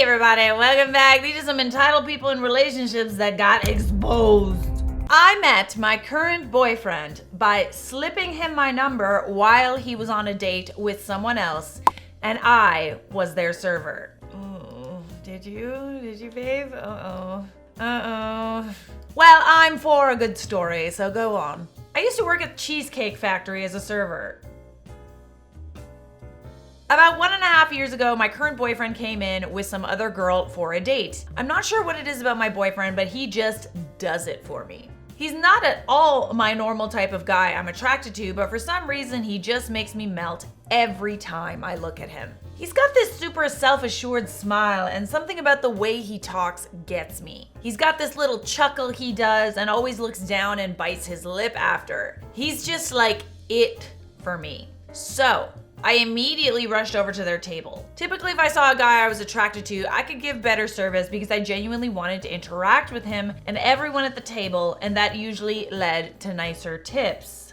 everybody, welcome back. These are some entitled people in relationships that got exposed. I met my current boyfriend by slipping him my number while he was on a date with someone else, and I was their server. Oh, did you, babe? Uh-oh. Well, I'm for a good story, so go on. I used to work at Cheesecake Factory as a server. About 1.5 years ago, my current boyfriend came in with some other girl for a date. I'm not sure what it is about my boyfriend, but he just does it for me. He's not at all my normal type of guy I'm attracted to, but for some reason, he just makes me melt every time I look at him. He's got this super self-assured smile, and something about the way he talks gets me. He's got this little chuckle he does and always looks down and bites his lip after. He's just like it for me. So, I immediately rushed over to their table. Typically, if I saw a guy I was attracted to, I could give better service because I genuinely wanted to interact with him and everyone at the table, and that usually led to nicer tips.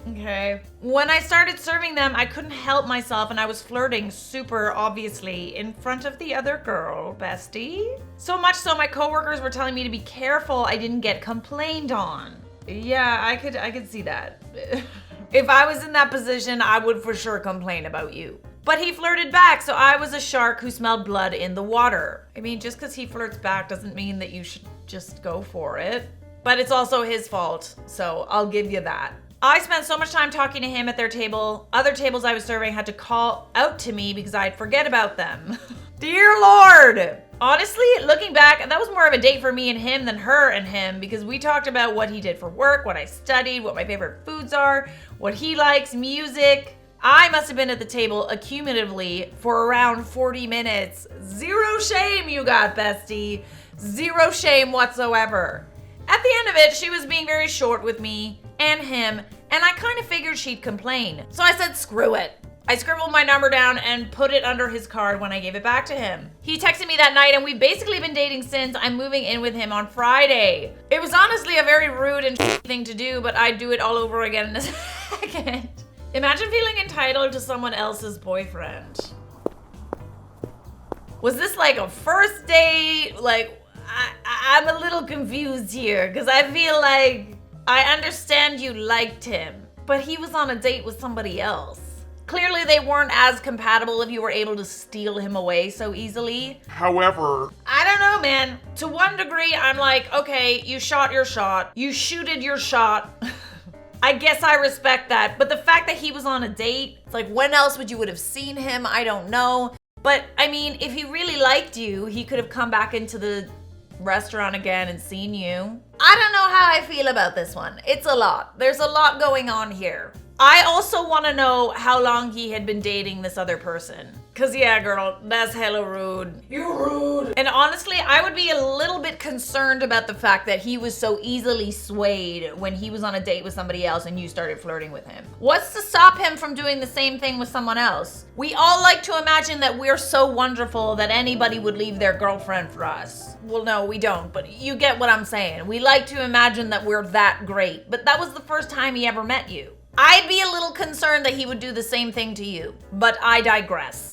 Okay. When I started serving them, I couldn't help myself and I was flirting super obviously in front of the other girl, bestie. So much so my coworkers were telling me to be careful I didn't get complained on. Yeah, I could see that. If I was in that position, I would for sure complain about you. But he flirted back, so I was a shark who smelled blood in the water. I mean, just because he flirts back doesn't mean that you should just go for it. But it's also his fault, so I'll give you that. I spent so much time talking to him at their table. Other tables I was serving had to call out to me because I'd forget about them. Dear Lord! Honestly, looking back, that was more of a date for me and him than her and him because we talked about what he did for work, what I studied, what my favorite foods are, what he likes, music. I must have been at the table accumulatively for around 40 minutes. Zero shame you got, bestie. Zero shame whatsoever. At the end of it, she was being very short with me and him, and I kind of figured she'd complain. So I said, screw it. I scribbled my number down and put it under his card when I gave it back to him. He texted me that night and we've basically been dating since. I'm moving in with him on Friday. It was honestly a very rude and thing to do, but I'd do it all over again in a second. Imagine feeling entitled to someone else's boyfriend. Was this like a first date? Like, I'm a little confused here because I feel like I understand you liked him, but he was on a date with somebody else. Clearly, they weren't as compatible if you were able to steal him away so easily. However, I don't know, man. To one degree, I'm like, okay, you shot your shot. You shooted your shot. I guess I respect that. But the fact that he was on a date, it's like, when else would you would have seen him? I don't know. But, I mean, if he really liked you, he could have come back into the restaurant again and seen you. I don't know how I feel about this one. It's a lot. There's a lot going on here. I also want to know how long he had been dating this other person. Cause yeah, girl, that's hella rude. You're rude. And honestly, I would be a little bit concerned about the fact that he was so easily swayed when he was on a date with somebody else and you started flirting with him. What's to stop him from doing the same thing with someone else? We all like to imagine that we're so wonderful that anybody would leave their girlfriend for us. Well, no, we don't, but you get what I'm saying. We like to imagine that we're that great, but that was the first time he ever met you. I'd be a little concerned that he would do the same thing to you, but I digress.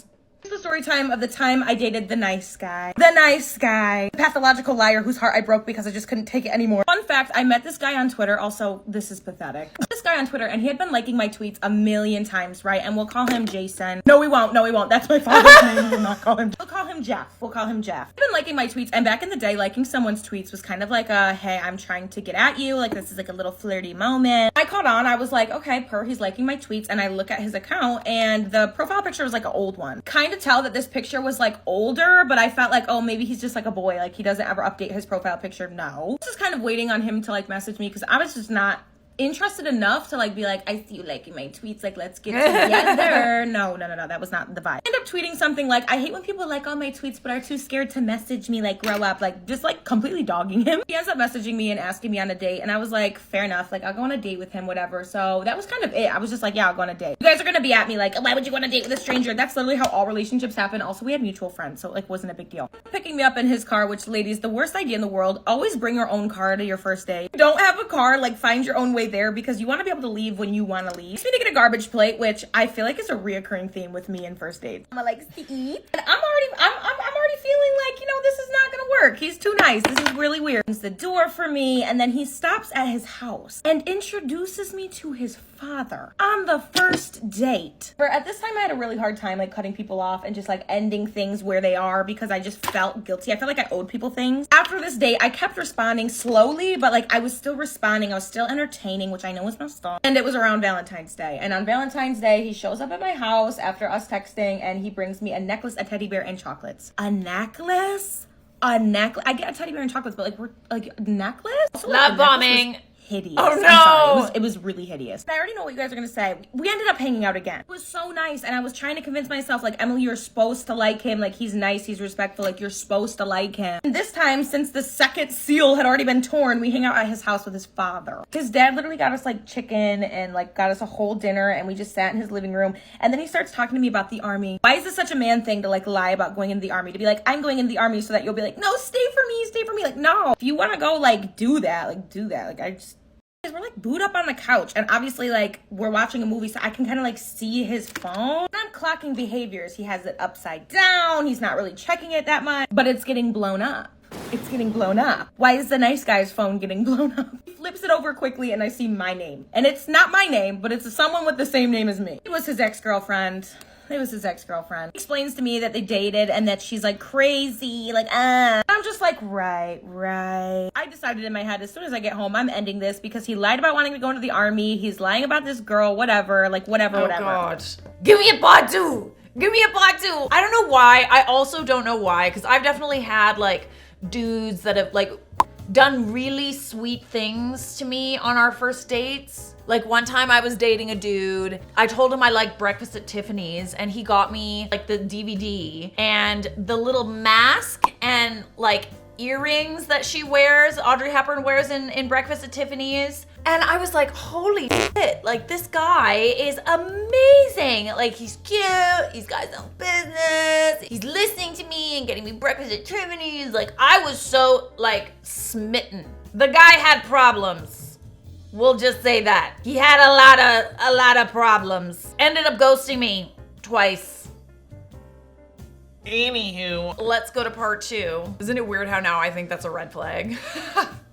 The story time of the time I dated the nice guy. The nice guy. Pathological liar whose heart I broke because I just couldn't take it anymore. Fun fact, I met this guy on Twitter. Also, this is pathetic. This guy on Twitter, and he had been liking my tweets a million times, right? And we'll call him Jason. No, we won't. No, we won't. That's my father's name. We'll not call him. We'll call him Jeff. We'll call him Jeff. He'd been liking my tweets, and back in the day, liking someone's tweets was kind of like a, hey, I'm trying to get at you. Like, this is like a little flirty moment. I caught on. I was like, okay, he's liking my tweets, and I look at his account, and the profile picture was like an old one. Kind of tell that this picture was like older, but I felt like, oh, maybe he's just like a boy. Like, he doesn't ever update his profile picture. No. Just kind of waiting on him to like message me because I was just not interested enough to like be like, I see you liking my tweets, like let's get together. No, that was not the vibe. I end up tweeting something like, I hate when people like all my tweets but are too scared to message me, like grow up, like just like completely dogging him. He ends up messaging me and asking me on a date, and I was like, fair enough, like I'll go on a date with him, whatever. So that was kind of it. I was just like, yeah, I'll go on a date. You guys are gonna be at me like, why would you go on a date with a stranger? That's literally how all relationships happen. Also, we had mutual friends, so it like wasn't a big deal. Picking me up in his car, which ladies, the worst idea in the world. Always bring your own car to your first date. Don't have a car, like find your own way way there because you want to be able to leave when you want to leave. He's me to get a garbage plate, which I feel like is a reoccurring theme with me in first dates. I'm like, to eat. And I'm already feeling like, this is not gonna work. He's too nice. This is really weird. Opens the door for me, and then he stops at his house and introduces me to his father on the first date. At this time, I had a really hard time like cutting people off and just like ending things where they are because I just felt guilty. I felt like I owed people things. After this date, I kept responding slowly, but like I was still responding. I was still entertaining, which I know is messed up. And it was around Valentine's Day. And on Valentine's Day, he shows up at my house after us texting, and he brings me a necklace, a teddy bear, and chocolates. A necklace? A necklace? I get a teddy bear and chocolates, but like we're like a necklace? Also, like, Love bombing. Hideous. Oh no! I'm sorry. It was really hideous. I already know what you guys are gonna say. We ended up hanging out again. It was so nice, and I was trying to convince myself, like, Emily, you're supposed to like him. Like, he's nice, he's respectful. Like, you're supposed to like him. And this time, since the second seal had already been torn, we hang out at his house with his father. His dad literally got us like chicken and like got us a whole dinner, and we just sat in his living room. And then he starts talking to me about the army. Why is this such a man thing to like lie about going into the army? To be like, I'm going into the army, so that you'll be like, no, stay for me, stay for me. Like, no. If you want to go, like, do that. Like, do that. Like, I just. We're like booed up on the couch, and obviously like we're watching a movie, so I can kind of like see his phone. I'm clocking behaviors. He has it upside down. He's not really checking it that much, but it's getting blown up. It's getting blown up. Why is the nice guy's phone getting blown up? He flips it over quickly, and I see my name. And it's not my name, but it's someone with the same name as me. It was his ex-girlfriend. It was his ex-girlfriend. He explains to me that they dated and that she's like crazy, like, I'm just like, right. I decided in my head, as soon as I get home, I'm ending this because he lied about wanting to go into the army. He's lying about this girl, whatever. Oh God. Give me a part two. Give me a part two. I don't know why. I also don't know why, because I've definitely had like dudes that have like done really sweet things to me on our first dates. Like one time I was dating a dude. I told him I liked Breakfast at Tiffany's, and he got me like the DVD and the little mask and like earrings that she wears, Audrey Hepburn wears in Breakfast at Tiffany's. And I was like, holy shit, like this guy is amazing. Like he's cute, he's got his own business, he's listening to me and getting me Breakfast at Tiffany's. Like I was so like smitten. The guy had problems. We'll just say that. He had a lot of problems. Ended up ghosting me twice. Anywho, let's go to part two. Isn't it weird how now I think that's a red flag?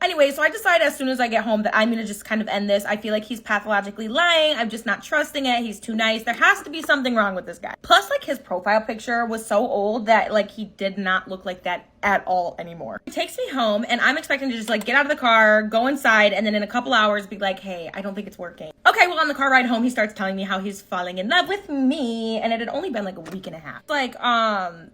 Anyway, so I decide as soon as I get home that I'm gonna just kind of end this. I feel like he's pathologically lying. I'm just not trusting it. He's too nice. There has to be something wrong with this guy. Plus, like, his profile picture was so old that, like, he did not look like that at all anymore. He takes me home, and I'm expecting to just, like, get out of the car, go inside, and then in a couple hours be like, hey, I don't think it's working. Okay, well, on the car ride home, he starts telling me how he's falling in love with me, and it had only been, like, a week and a half. Like,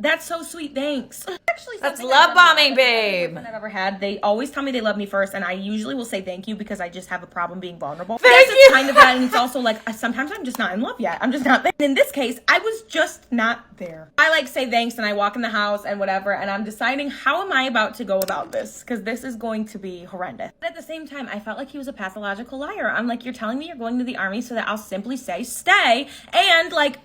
that's so sweet, thanks. Actually, that's love bombing, babe. I've ever had. They always tell me they love me first, and I usually will say thank you because I just have a problem being vulnerable. Thank you. It's kind of that, and it's also like sometimes I'm just not in love yet. I'm just not there. In this case, I was just not there. I like say thanks, and I walk in the house and whatever, and I'm deciding how am I about to go about this because this is going to be horrendous. But at the same time, I felt like he was a pathological liar. I'm like, you're telling me you're going to the army so that I'll simply say stay, and like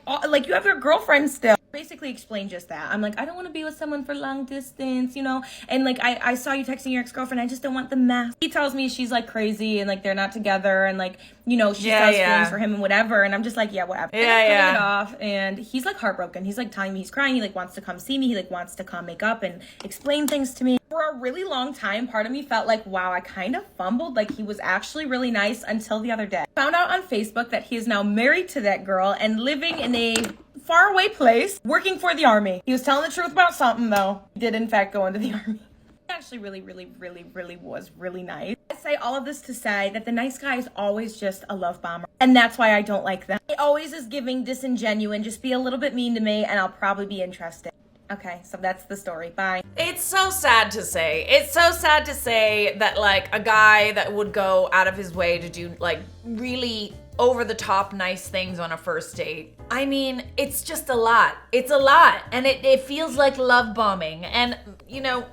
you have your girlfriend still. Basically explain just that. I'm like, I don't want to be with someone for long distance, and like I saw you texting your ex-girlfriend. I just don't want the mess. He tells me she's like crazy and like they're not together and like she has feelings for him and whatever, and I'm just like, yeah, whatever. It off, and he's like heartbroken. He's like telling me he's crying. He like wants to come see me. He like wants to come make up and explain things to me. For a really long time, part of me felt like, wow, I kind of fumbled. Like he was actually really nice until the other day. Found out on Facebook that he is now married to that girl and living in a faraway place, working for the army. He was telling the truth about something though. He did in fact go into the army. Actually really was really nice. I say all of this to say that the nice guy is always just a love bomber, and that's why I don't like them. He always is giving disingenuine, just be a little bit mean to me and I'll probably be interested. Okay, so that's the story. Bye. It's so sad to say. It's so sad to say that like a guy that would go out of his way to do like really over the top nice things on a first date. I mean, it's just a lot. It's a lot. And it feels like love bombing. And,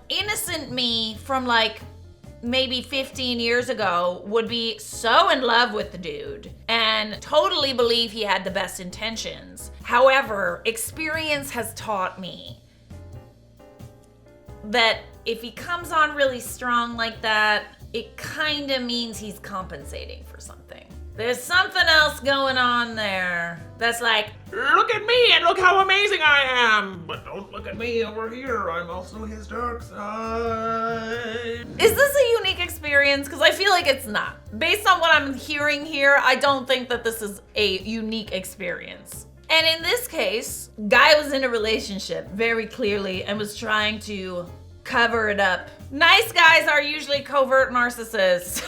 innocent me from like maybe 15 years ago would be so in love with the dude and totally believe he had the best intentions. However, experience has taught me that if he comes on really strong like that, it kind of means he's compensating for something. There's something else going on there that's like, look at me and look how amazing I am, but don't look at me over here. I'm also his dark side. Is this a unique experience? Because I feel like it's not. Based on what I'm hearing here, I don't think that this is a unique experience. And in this case, guy was in a relationship very clearly and was trying to cover it up. Nice guys are usually covert narcissists.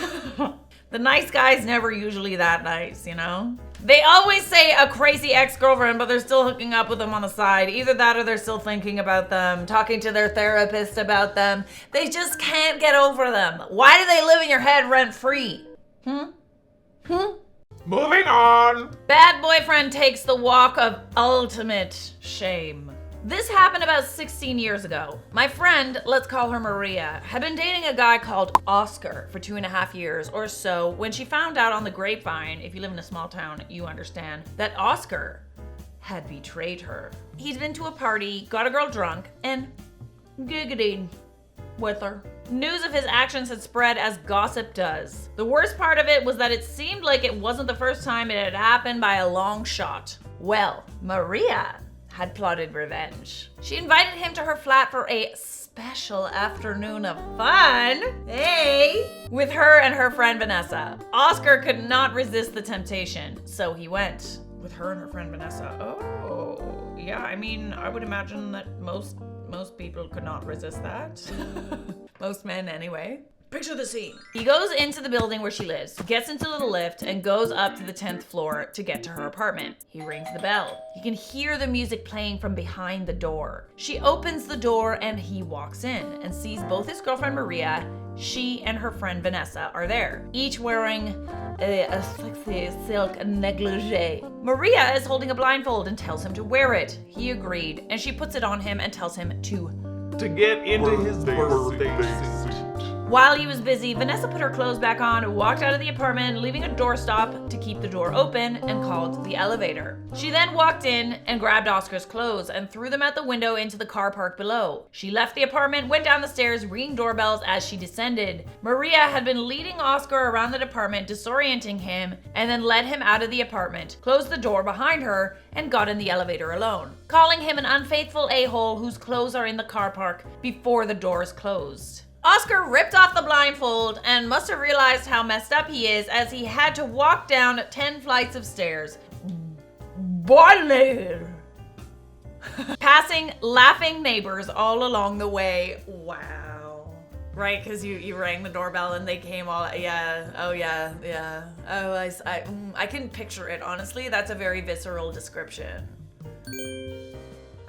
The nice guy's never usually that nice, you know? They always say a crazy ex-girlfriend, but they're still hooking up with them on the side. Either that or they're still thinking about them, talking to their therapist about them. They just can't get over them. Why do they live in your head rent-free? Moving on. Bad boyfriend takes the walk of ultimate shame. This happened about 16 years ago. My friend, let's call her Maria, had been dating a guy called Oscar for 2.5 years or so when she found out on the grapevine, if you live in a small town, you understand, that Oscar had betrayed her. He'd been to a party, got a girl drunk, and giggled with her. News of his actions had spread as gossip does. The worst part of it was that it seemed like it wasn't the first time it had happened by a long shot. Well, Maria had plotted revenge. She invited him to her flat for a special afternoon of fun, with her and her friend Vanessa. Oscar could not resist the temptation, so he went. With her and her friend Vanessa. Oh, yeah, I mean, I would imagine that most people could not resist that. Most men anyway. Picture the scene. He goes into the building where she lives, gets into the lift, and goes up to the 10th floor to get to her apartment. He rings the bell. He can hear the music playing from behind the door. She opens the door and he walks in and sees both his girlfriend Maria, she and her friend Vanessa are there, each wearing a sexy silk negligee. Maria is holding a blindfold and tells him to wear it. He agreed, and she puts it on him and tells him to get into his birthday suit. While he was busy, Vanessa put her clothes back on, walked out of the apartment, leaving a doorstop to keep the door open, and called the elevator. She then walked in and grabbed Oscar's clothes and threw them out the window into the car park below. She left the apartment, went down the stairs, ringing doorbells as she descended. Maria had been leading Oscar around the apartment, disorienting him, and then led him out of the apartment, closed the door behind her, and got in the elevator alone, calling him an unfaithful a-hole whose clothes are in the car park before the doors closed. Oscar ripped off the blindfold and must have realized how messed up he is as he had to walk down 10 flights of stairs. Passing laughing neighbors all along the way. Wow. Right, because you rang the doorbell and they came all, I can picture it, honestly. That's a very visceral description.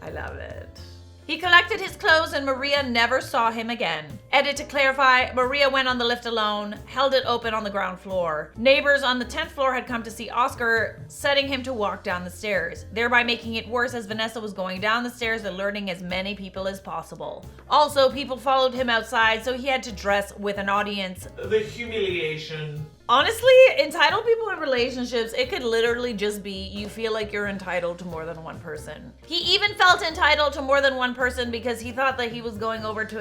I love it. He collected his clothes and Maria never saw him again. Edit to clarify, Maria went on the lift alone, held it open on the ground floor. Neighbors on the 10th floor had come to see Oscar, setting him to walk down the stairs, thereby making it worse as Vanessa was going down the stairs alerting as many people as possible. Also, people followed him outside, so he had to dress with an audience. The humiliation. Honestly, entitled people in relationships, it could literally just be you feel like you're entitled to more than one person. He even felt entitled to more than one person because he thought that he was going over to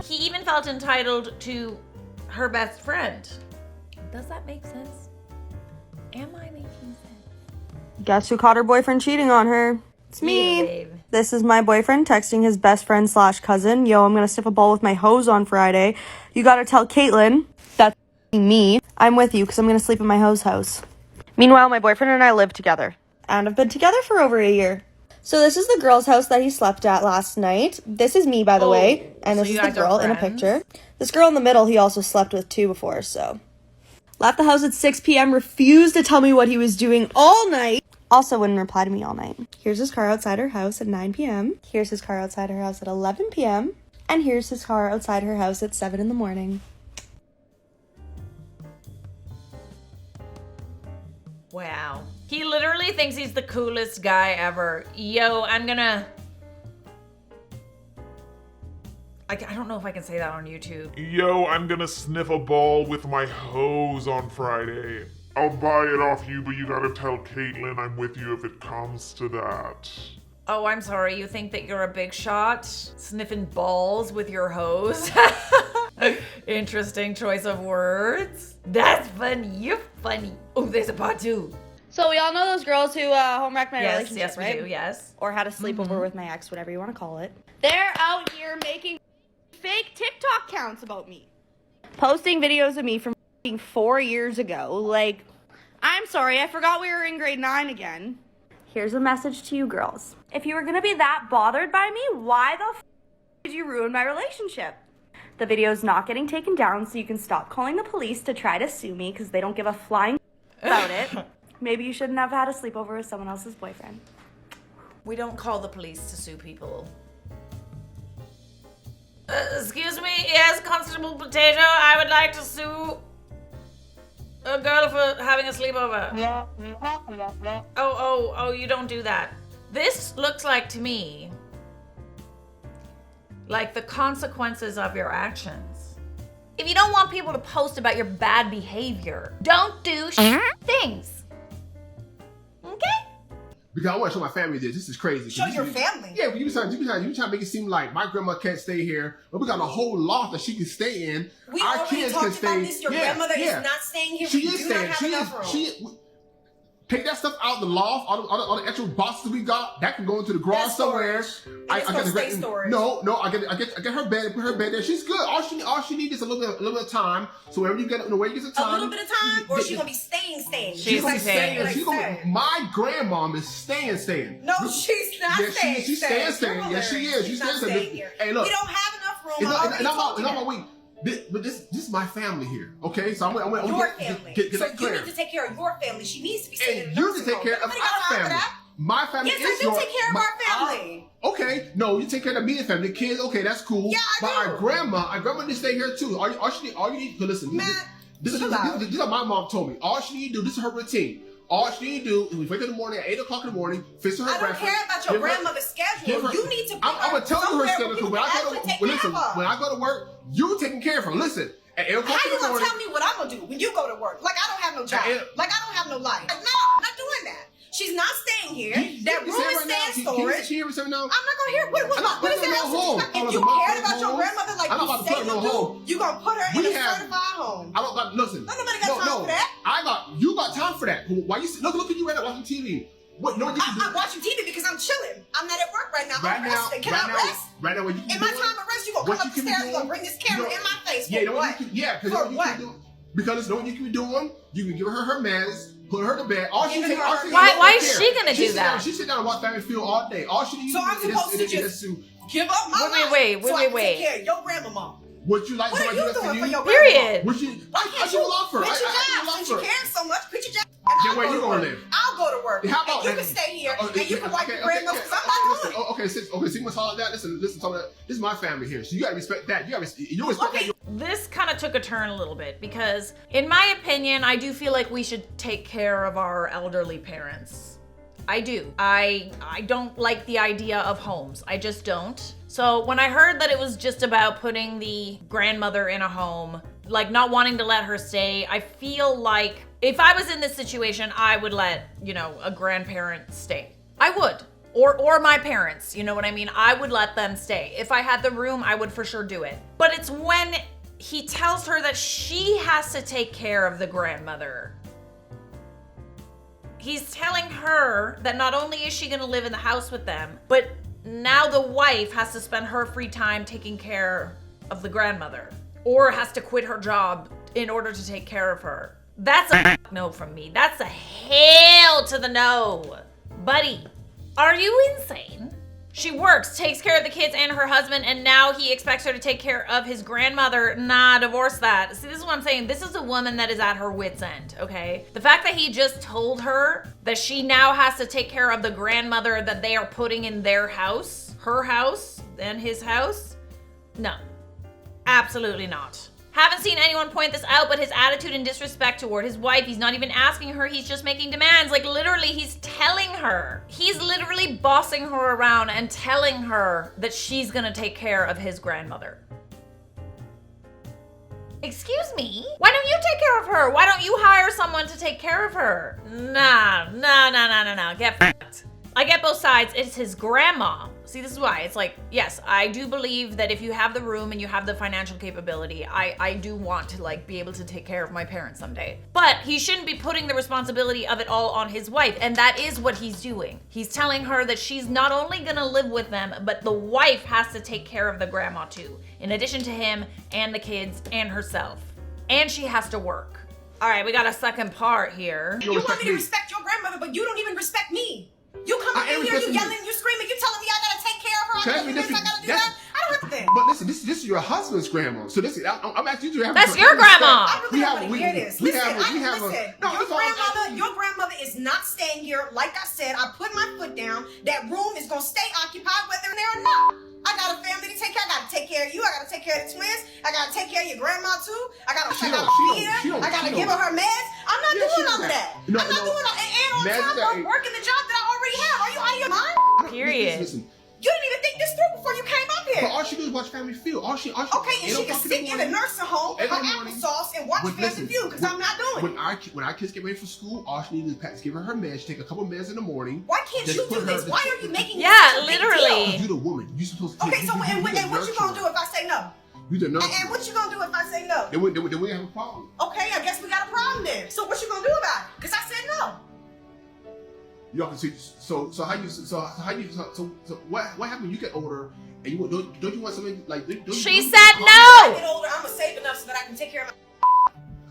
He even felt entitled to her best friend. Does that make sense? Am I making sense? Guess who caught her boyfriend cheating on her? It's me. Yeah, babe. This is my boyfriend texting his best friend / cousin. Yo, I'm gonna sniff a ball with my hose on Friday. You gotta tell Caitlin. That's me. I'm with you because I'm gonna sleep in my hose house. Meanwhile, my boyfriend and I live together. And have been together for over a year. So this is the girl's house that he slept at last night. This is me, by the way. And so this you is the guys are girl in a friends? picture. This girl in the middle he also slept with too before, so. Left the house at 6 p.m., refused to tell me what he was doing all night. Also wouldn't reply to me all night. Here's his car outside her house at 9 p.m. Here's his car outside her house at 11 p.m. And here's his car outside her house at 7 in the morning. Wow. He literally thinks he's the coolest guy ever. Yo, I don't know if I can say that on YouTube. Yo, I'm gonna sniff a ball with my hose on Friday. I'll buy it off you, but you gotta tell Caitlin I'm with you if it comes to that. Oh, I'm sorry. You think that you're a big shot? Sniffing balls with your hose? Interesting choice of words. That's funny. You're funny. Oh, there's a part 2. So we all know those girls who home wrecked my relationship, Yes, right? we do, yes. Or had a sleepover with my ex, whatever you want to call it. They're out here making fake TikTok accounts about me. Posting videos of me from 4 years ago. Like, I'm sorry, I forgot we were in grade 9 again. Here's a message to you girls. If you were gonna be that bothered by me, why the did you ruin my relationship? The video's not getting taken down, so you can stop calling the police to try to sue me because they don't give a flying about it. Maybe you shouldn't have had a sleepover with someone else's boyfriend. We don't call the police to sue people. Excuse me, yes, Constable Potato, I would like to sue a girl for having a sleepover. Oh, you don't do that. This looks like to me like the consequences of your actions. If you don't want people to post about your bad behavior, don't do things. Okay? Because I want to show my family this. This is crazy. Show your family? Yeah, but you trying to make it seem like my grandma can't stay here, but we got a whole loft that she can stay in. We Our already kids talked can about stay. this. Your grandmother is not staying here. She We is do not staying. have She enough is. room. Take that stuff out the loft, all the extra boxes we got. That can go into the garage That's somewhere. storage. And it's gonna stay storage. No, I get her bed. Put her bed there. She's good. All she needs is a little bit of time. So wherever you get, where you get some time. A little bit of time, or is she gonna be staying? She's like staying. My grandmom is staying. No, she's not staying. She's staying. Yes, she is. She's not staying. here. Hey, look. We don't have enough room. It's not my week. But this is my family here, okay? So I'm Your family. Get So that you clear. need to take care of your family. She needs to be staying in And a you nursing can take home. care of Nobody got our time for family. that. My family Yes, is I do your take care of our family. Okay, no, you take care of me and family. The kids, okay, that's cool. Yeah, I but do. our grandma needs to stay here too. All you need to listen. Matt, This is what my mom told me. All she need to do, this is her routine. All she need to do is we wake up in the morning at 8 o'clock in the morning, fix her I don't breakfast. care about your grandmother's schedule. You need to put I'm gonna tell you her schedule because when when I go to work, you taking care of her. Listen, at 8 o'clock How in you the gonna morning. tell me what I'm gonna do when you go to work? Like I don't have no job. Like I don't have no life. Like, no, I'm not doing that. She's not staying here. That room is staying storage. She hear me say now? I'm not gonna hear what is that home. else? If you cared about your grandmother like you say you do, you gonna put her in a certified home. I don't got listen. Nobody got time for that. You got time for that. Why you look at you right now watching TV? What? No, I'm watching TV because I'm chilling. I'm not at work right now. I'm resting. Can I rest? Right now, what you In my time of rest, you gonna come up the stairs, you gonna bring this camera in my face. Yeah, For what? For what? Because know what you can be doing? You can give her meds, put her to bed. Why is she gonna do that? She sit down and watch Family Feud all day. All she needs So I'm supposed to just give up my life so I can take care of your grandmama. Would you like What are somebody you to do that for doing for you? your Period. Would you? I you love her. quit your I job love since you her. care so much? Quit your job. Then where you gonna live? I'll go to work. How about and you that? can stay here Oh, and you can wipe your grandmother because I'm not doing it. Okay, see what's all of that? Listen, some of that. This is my family here, so you gotta respect that. You respect that. This kind of took a turn a little bit because, in my opinion, I do feel like we should take care of our elderly parents. I do. I don't like the idea of homes. I just don't. So when I heard that it was just about putting the grandmother in a home, like not wanting to let her stay, I feel like if I was in this situation, I would let, a grandparent stay. I would. Or my parents, you know what I mean? I would let them stay. If I had the room, I would for sure do it. But it's when he tells her that she has to take care of the grandmother. He's telling her that not only is she gonna live in the house with them, but now the wife has to spend her free time taking care of the grandmother, or has to quit her job in order to take care of her. That's a no from me. That's a hell to the no. Buddy, are you insane? She works, takes care of the kids and her husband, and now he expects her to take care of his grandmother. Nah, divorce that. See, this is what I'm saying. This is a woman that is at her wit's end, okay? The fact that he just told her that she now has to take care of the grandmother that they are putting in their house, her house, and his house, no, absolutely not. Haven't seen anyone point this out, but his attitude and disrespect toward his wife, he's not even asking her, he's just making demands. Like literally, he's telling her. He's literally bossing her around and telling her that she's gonna take care of his grandmother. Excuse me? Why don't you take care of her? Why don't you hire someone to take care of her? Nah. Get fucked. I get both sides. It's his grandma. See, this is why. It's like, yes, I do believe that if you have the room and you have the financial capability, I do want to like be able to take care of my parents someday. But he shouldn't be putting the responsibility of it all on his wife. And that is what he's doing. He's telling her that she's not only gonna live with them, but the wife has to take care of the grandma too, in addition to him and the kids and herself. And she has to work. All right, we got a second part here. You want me to respect your grandmother, but you don't even respect me. You come up in here, you yelling, you screaming, you telling me I gotta take care of her, I gotta do this, I gotta do that. I don't have to think. But listen, this is your husband's grandma. So this is, I'm asking you to have. That's your grandma. I really don't want to hear this. Listen, your grandmother is not staying here. Like I said, I put my foot down. That room is gonna stay occupied whether they're there or not. I got a family to take care of. I gotta take care of you. I gotta take care of the twins. I gotta take care of your grandma too. I gotta feed her. I gotta give her her meds. I'm not doing all of that. I'm not doing all. And on top, I'm working the job that I already have. Are you out of your mind? Period. Listen. You didn't even think this through before you came up here. But all she do is watch Family Feud. Okay, and she can sit in the nursing home with her applesauce and watch Family Feud because I'm not doing it. When our kids get ready for school, all she needs is give her her meds. She take a couple meds in the morning. Why can't you do this? Why are you making this such a big deal? You're the woman. You're supposed to. Okay, so and what you gonna do if I say no? You the nurse. And what you gonna do if I say no? Then we have a problem. Okay, I guess we got a problem then. So what you gonna do about it? Because I said no. Y'all can see. So what happened? You get older and you don't you want something like? She said no. When I get older, I'm gonna save enough so that I can take care of my.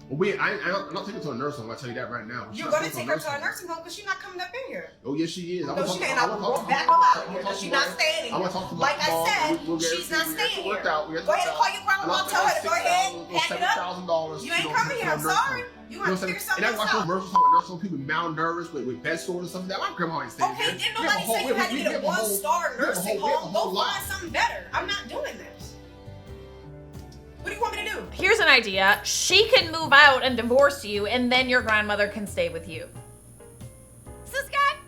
Well, I'm not taking her to a nursing home. I'll tell you that right now. You're gonna take her to a nursing home because she's not coming up in here. Oh yes, she is. No, she ain't. I will back her out here because she's not staying here. Like I said, she's not staying here. Go ahead and call your grandma. Tell her to go ahead, pack it up. You ain't coming here. I'm sorry. You have to figure something else out. And I watch those nursing people malnourished with bed sores and stuff like that. My grandma ain't staying here. Okay, didn't nobody say you had to get a 1-star nursing home? Go find something better. I'm not doing this. What do you want me to do? Here's an idea. She can move out and divorce you, and then your grandmother can stay with you.